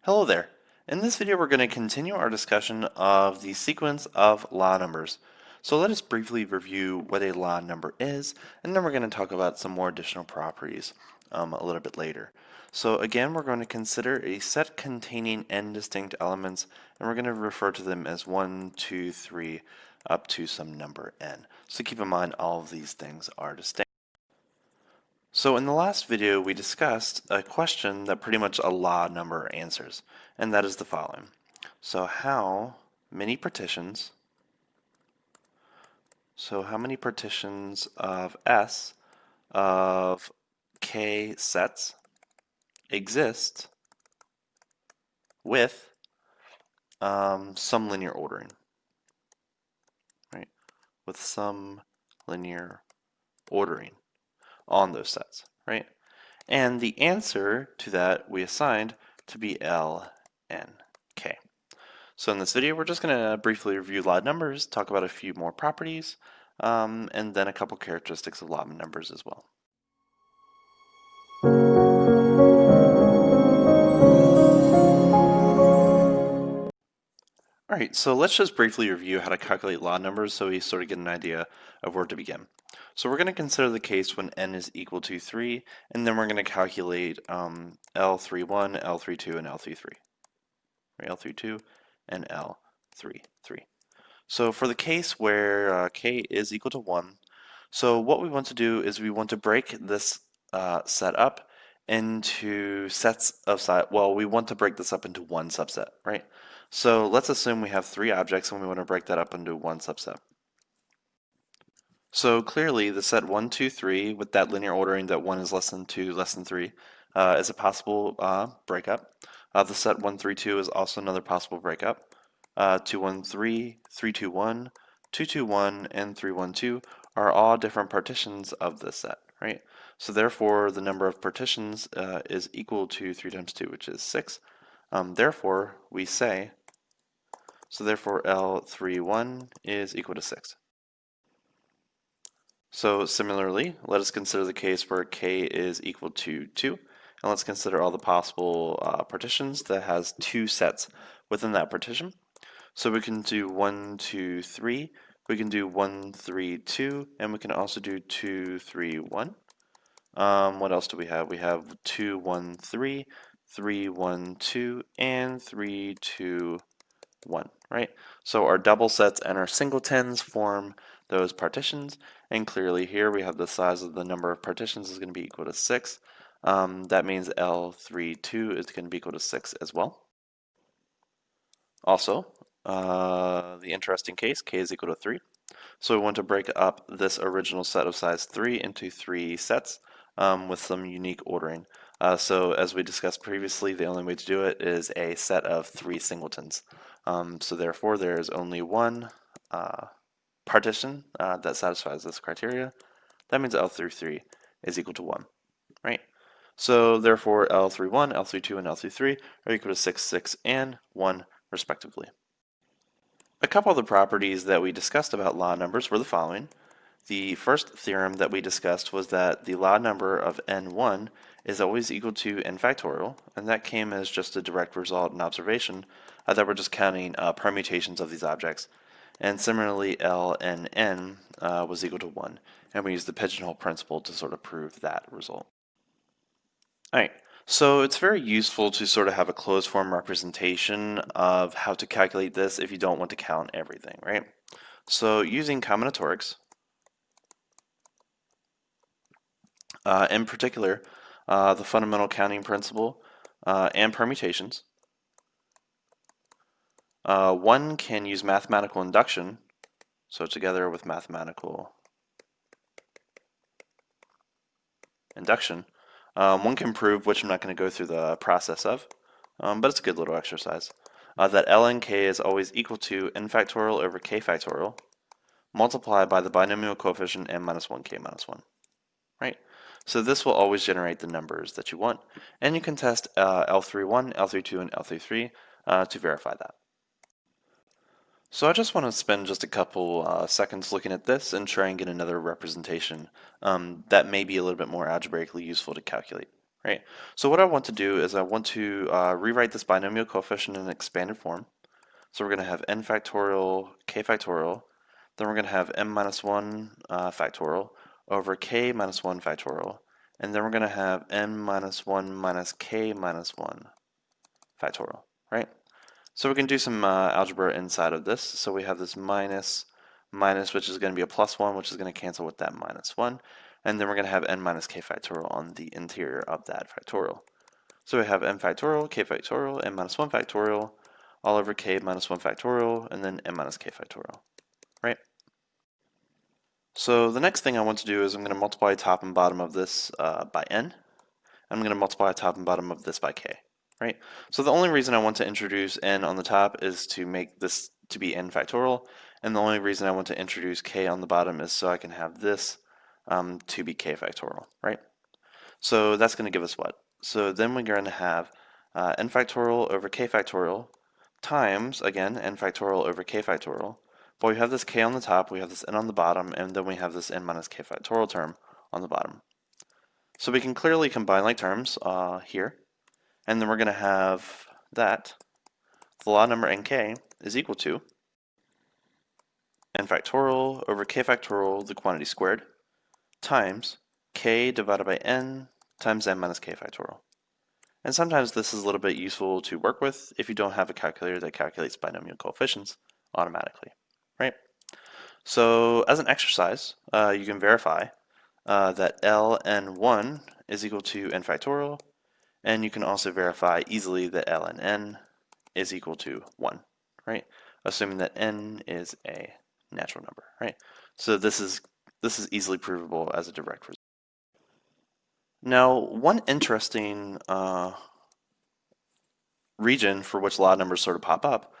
Hello there. In this video, we're going to continue our discussion of the sequence of law numbers. So let us briefly review what a law number is, and then we're going to talk about some more additional properties a little bit later. So again, we're going to consider a set containing n distinct elements, and we're going to refer to them as 1, 2, 3, up to some number n. So keep in mind all of these things are distinct. So in the last video, we discussed a question that pretty much a law number answers, and that is the following. So how many partitions of S of K sets exist with some linear ordering, right? With some linear ordering on those sets, right? And the answer to that we assigned to be L, N, K. So in this video, we're just going to briefly review law numbers, talk about a few more properties, and then a couple characteristics of law numbers as well. All right, so let's just briefly review how to calculate law numbers so we sort of get an idea of where to begin. So we're going to consider the case when n is equal to 3, and then we're going to calculate L31, L32, and L33. Right, L32 and L33. So for the case where k is equal to 1, so what we want to do is we want to break this set up into sets of size. Well, we want to break this up into one subset, right? So let's assume we have 3 objects and we want to break that up into one subset. So clearly the set 1, 2, 3 with that linear ordering that 1 is less than 2, less than 3 is a possible breakup. The set 1, 3, 2 is also another possible breakup. 2, 1, 3, 3, 2, 1, 2, 2, 1, and 3, 1, 2 are all different partitions of this set, right? So therefore the number of partitions is equal to 3 times 2, which is 6. Therefore we say, so therefore L31 is equal to 6. So similarly, let us consider the case where k is equal to 2, and let's consider all the possible partitions that has 2 sets within that partition. So we can do 1, 2, 3, we can do 1, 3, 2, and we can also do 2, 3, 1. What else do we have? We have 2, 1, 3, 3, 1, 2, and 3, 2, 1, right? So our double sets and our singletons form those partitions, and clearly here we have the size of the number of partitions is going to be equal to 6. That means L32 is going to be equal to 6 as well. Also, the interesting case, k is equal to 3. So we want to break up this original set of size 3 into 3 sets with some unique ordering. So as we discussed previously, the only way to do it is a set of 3 singletons. So therefore, there is only one partition that satisfies this criteria. That means L33 is equal to 1, right? So therefore, L31, L32, and L33 are equal to 6, 6, and 1, respectively. A couple of the properties that we discussed about law numbers were the following. The first theorem that we discussed was that the law number of n1 is always equal to n factorial, and that came as just a direct result in observation that we're just counting permutations of these objects. And similarly, L and n was equal to 1, and we used the pigeonhole principle to sort of prove that result. All right. So it's very useful to sort of have a closed form representation of how to calculate this if you don't want to count everything, right? So using combinatorics, in particular, the fundamental counting principle and permutations, one can use mathematical induction, so together with mathematical induction, one can prove, which I'm not going to go through the process of, but it's a good little exercise, that ln k is always equal to n factorial over k factorial multiplied by the binomial coefficient n minus 1 k minus 1, right? So this will always generate the numbers that you want, and you can test L31, L32, and L33 to verify that. So I just want to spend just a couple seconds looking at this and try and get another representation that may be a little bit more algebraically useful to calculate. right? So what I want to do is I want to rewrite this binomial coefficient in an expanded form. So we're going to have n factorial k factorial, then we're going to have m minus 1 factorial over k minus 1 factorial, and then we're going to have n minus 1 minus k minus 1 factorial, right? So we can do some algebra inside of this. So we have this minus, which is going to be a plus 1, which is going to cancel with that minus 1. And then we're going to have n minus k factorial on the interior of that factorial. So we have n factorial, k factorial, n minus 1 factorial, all over k minus 1 factorial, and then n minus k factorial, right? So the next thing I want to do is I'm going to multiply top and bottom of this by n. I'm going to multiply top and bottom of this by k, right? So the only reason I want to introduce n on the top is to make this to be n factorial, and the only reason I want to introduce k on the bottom is so I can have this to be k factorial, right? So that's going to give us what? So then we're going to have n factorial over k factorial times, again, n factorial over k factorial. But we have this k on the top, we have this n on the bottom, and then we have this n minus k factorial term on the bottom. So we can clearly combine like terms here, and then we're going to have that the law number nk is equal to n factorial over k factorial, the quantity squared, times k divided by n times n minus k factorial. And sometimes this is a little bit useful to work with if you don't have a calculator that calculates binomial coefficients automatically, right? So as an exercise, you can verify that ln1 is equal to n factorial, and you can also verify easily that ln n is equal to 1, right? Assuming that n is a natural number, right? So this is easily provable as a direct result. Now, one interesting region for which law numbers sort of pop up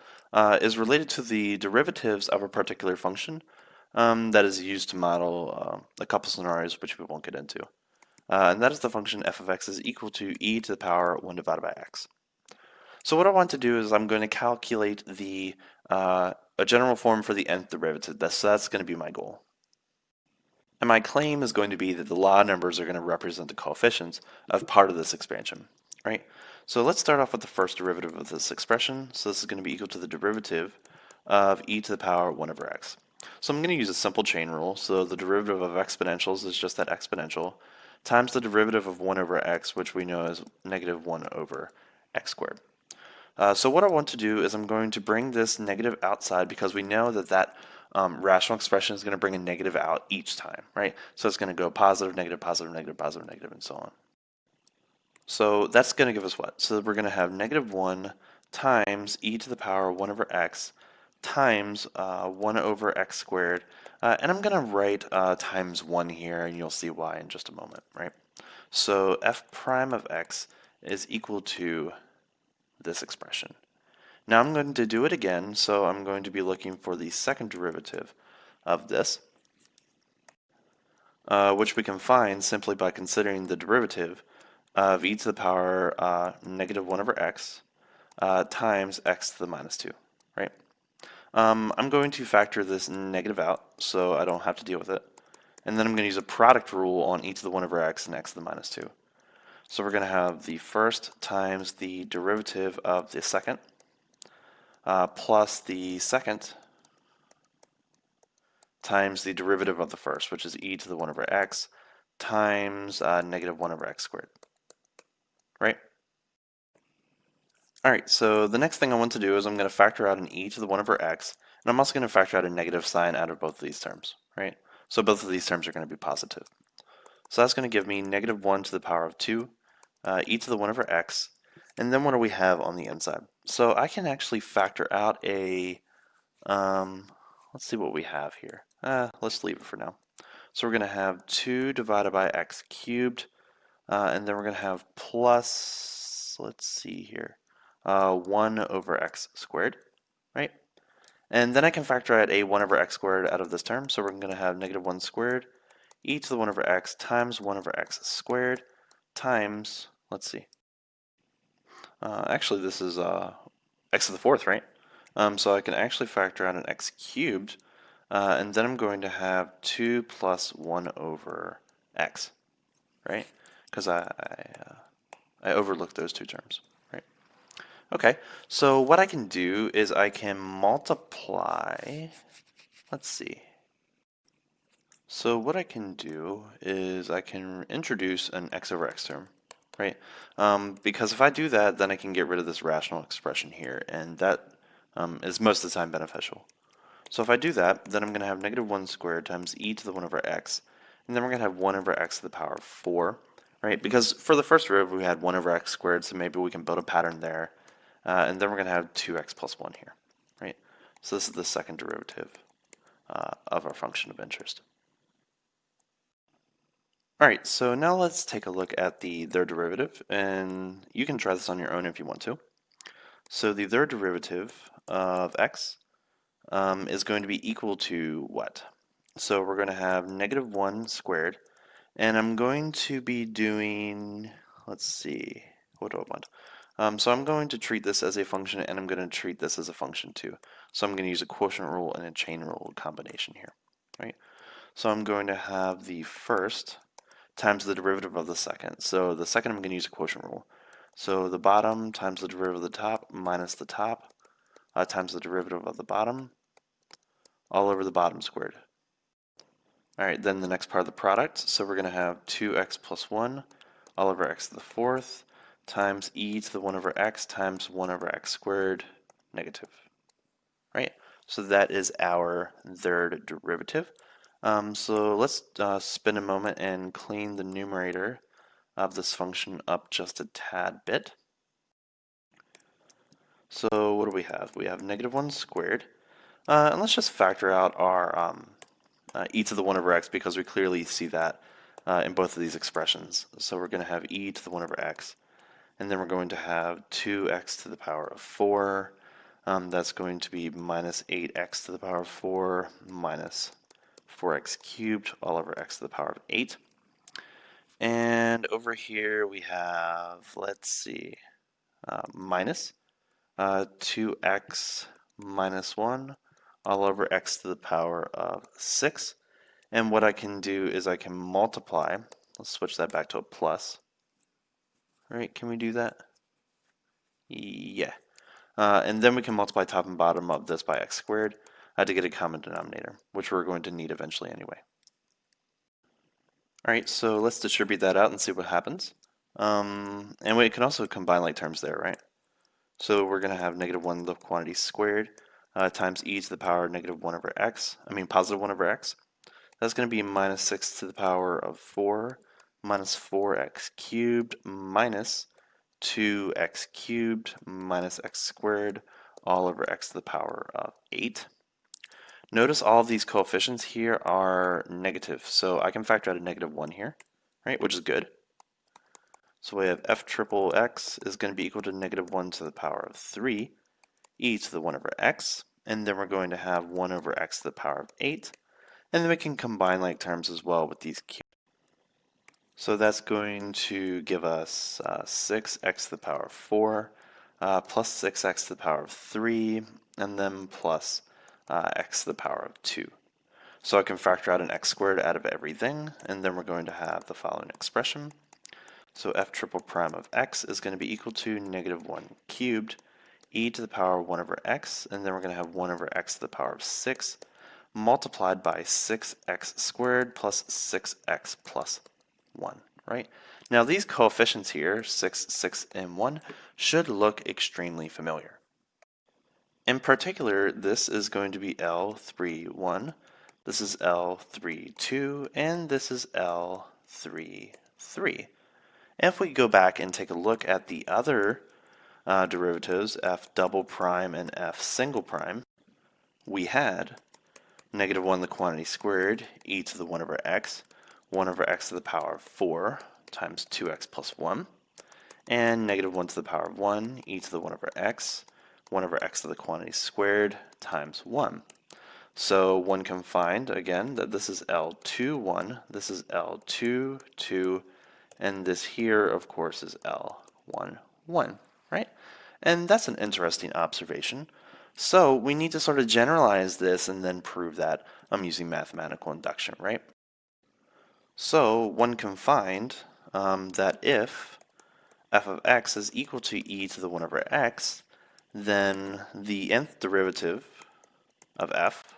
is related to the derivatives of a particular function that is used to model a couple scenarios which we won't get into. And that is the function f of x is equal to e to the power 1 divided by x. So what I want to do is I'm going to calculate the a general form for the nth derivative. So that's going to be my goal. And my claim is going to be that the law numbers are going to represent the coefficients of part of this expansion, right? So let's start off with the first derivative of this expression. So this is going to be equal to the derivative of e to the power 1 over x. So I'm going to use a simple chain rule. So the derivative of exponentials is just that exponential times the derivative of 1 over x, which we know is negative 1 over x squared. So what I want to do is I'm going to bring this negative outside because we know that that rational expression is going to bring a negative out each time, right? So it's going to go positive, negative, positive, negative, positive, negative, and so on. So that's going to give us what? So we're going to have negative 1 times e to the power 1 over x times 1 over x squared. And I'm going to write times 1 here, and you'll see why in just a moment, right? So f prime of x is equal to this expression. Now I'm going to do it again, so I'm going to be looking for the second derivative of this, which we can find simply by considering the derivative of e to the power negative 1 over x times x to the minus 2, right? I'm going to factor this negative out so I don't have to deal with it. And then I'm going to use a product rule on e to the 1 over x and x to the minus 2. So we're going to have the first times the derivative of the second plus the second times the derivative of the first, which is e to the 1 over x times negative 1 over x squared, right? All right, so the next thing I want to do is I'm going to factor out an e to the 1 over x, and I'm also going to factor out a negative sign out of both of these terms, right? So both of these terms are going to be positive. So that's going to give me negative 1 to the power of 2, e to the 1 over x, and then what do we have on the inside? So I can actually factor out a, let's see what we have here. Let's leave it for now. So we're going to have 2 divided by x cubed, and then we're going to have plus, let's see here, 1 over x squared, right? And then I can factor out a 1 over x squared out of this term, so we're going to have negative 1 squared e to the 1 over x times 1 over x squared times, let's see, actually this is x to the fourth, right? So I can actually factor out an x cubed, and then I'm going to have 2 plus 1 over x, right? Because I overlooked those two terms, right? Okay, so what I can do is I can multiply, let's see. So what I can do is I can introduce an x over x term, right? Because if I do that, then I can get rid of this rational expression here, and that is most of the time beneficial. So if I do that, then I'm going to have negative 1 squared times e to the 1 over x, and then we're going to have 1 over x to the power of 4, right? Because for the first derivative, we had 1 over x squared, so maybe we can build a pattern there. And then we're going to have 2x plus 1 here, right? So this is the second derivative of our function of interest. All right, so now let's take a look at the third derivative, and you can try this on your own if you want to. So the third derivative of x is going to be equal to what? So we're going to have negative 1 squared, and I'm going to be doing, let's see, what do I want? So I'm going to treat this as a function, and I'm going to treat this as a function too. So I'm going to use a quotient rule and a chain rule combination here, right? So I'm going to have the first times the derivative of the second. So the second I'm going to use a quotient rule. So the bottom times the derivative of the top minus the top times the derivative of the bottom all over the bottom squared. All right, then the next part of the product. So we're going to have 2x plus 1 all over x to the fourth times e to the 1 over x times 1 over x squared negative. Right? So that is our third derivative. So let's spend a moment and clean the numerator of this function up just a tad bit. So what do we have? We have negative 1 squared. And let's just factor out our e to the 1 over x because we clearly see that in both of these expressions. So we're going to have e to the 1 over x. And then we're going to have 2x to the power of 4. That's going to be minus 8x to the power of 4 minus 4x cubed all over x to the power of 8. And over here we have, let's see, minus 2x minus 1 all over x to the power of 6. And what I can do is I can multiply. Let's switch that back to a plus. Right, can we do that? Yeah. And then we can multiply top and bottom of this by x squared to get a common denominator, which we're going to need eventually anyway. All right, so let's distribute that out and see what happens. And we can also combine like terms there, right? So we're going to have negative 1 the quantity squared times e to the power of negative 1 over x, positive 1 over x. That's going to be minus 6 to the power of 4 minus 4x cubed minus 2x cubed minus x squared all over x to the power of 8. Notice all of these coefficients here are negative, so I can factor out a negative 1 here, right, which is good. So we have f triple x is going to be equal to negative 1 to the power of 3 e to the 1 over x, and then we're going to have 1 over x to the power of 8, and then we can combine like terms as well with these cubes. So that's going to give us 6x to the power of 4 plus 6x to the power of 3, and then plus x to the power of 2. So I can factor out an x squared out of everything, and then we're going to have the following expression. So f triple prime of x is going to be equal to negative 1 cubed e to the power of 1 over x, and then we're going to have 1 over x to the power of 6 multiplied by 6x squared plus 6x plus 1, right? Now these coefficients here, 6, 6, and 1, should look extremely familiar. In particular, this is going to be L3, 1, this is L3, 2, and this is L3, 3. And if we go back and take a look at the other derivatives, f double prime and f single prime, we had negative 1 the quantity squared, e to the 1 over x, 1 over x to the power of 4 times 2x plus 1, and negative 1 to the power of 1, e to the 1 over x, 1 over x to the quantity squared times 1. So one can find, again, that this is L2, 1, this is L2, 2, and this here, of course, is L1, 1, right? And that's an interesting observation. So we need to sort of generalize this and then prove that I'm using mathematical induction, right? So one can find that if f of x is equal to e to the 1 over x, then the nth derivative of f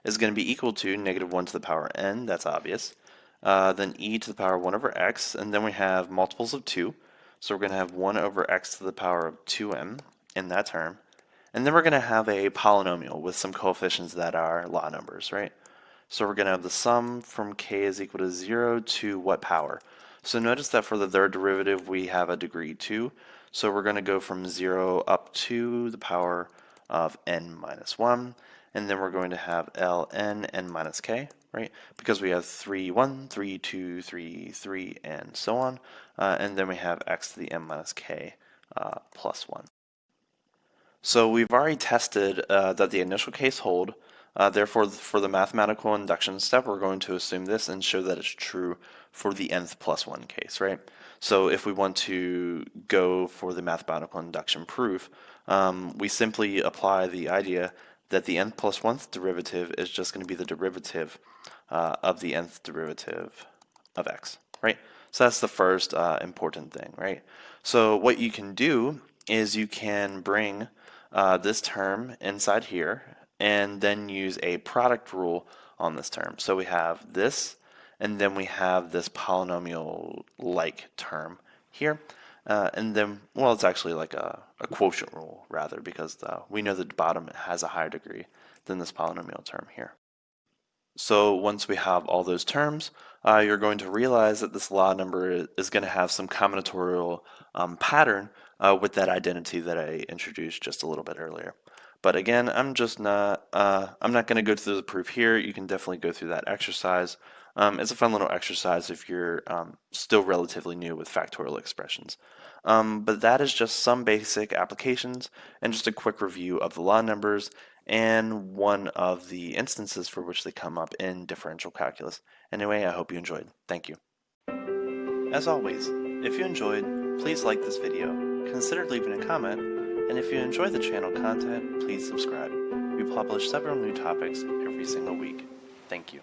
is going to be equal to negative 1 to the power n, that's obvious, then e to the power 1 over x, and then we have multiples of 2, so we're going to have 1 over x to the power of 2m in that term, and then we're going to have a polynomial with some coefficients that are law numbers, right? So we're going to have the sum from k is equal to 0 to what power? So notice that for the third derivative we have a degree 2, so we're going to go from 0 up to the power of n minus 1, and then we're going to have ln n minus k, right? Because we have 3, 1, 3, 2, 3, 3, and so on, and then we have x to the n minus k plus 1. So we've already tested that the initial case hold. Therefore, for the mathematical induction step, we're going to assume this and show that it's true for the nth plus 1 case, right? So if we want to go for the mathematical induction proof, we simply apply the idea that the nth plus 1th derivative is just going to be the derivative of the nth derivative of x, right? So that's the first important thing, right? So what you can do is you can bring this term inside here and then use a product rule on this term. So we have this, and then we have this polynomial-like term here. And then, well, it's actually like a quotient rule, rather, because we know that the bottom has a higher degree than this polynomial term here. So once we have all those terms, you're going to realize that this law number is going to have some combinatorial pattern with that identity that I introduced just a little bit earlier. But again, I'm not going to go through the proof here. You can definitely go through that exercise. It's a fun little exercise if you're still relatively new with factorial expressions. But that is just some basic applications and just a quick review of the law numbers and one of the instances for which they come up in differential calculus. Anyway, I hope you enjoyed. Thank you. As always, if you enjoyed, please like this video, consider leaving a comment, and if you enjoy the channel content, please subscribe. We publish several new topics every single week. Thank you.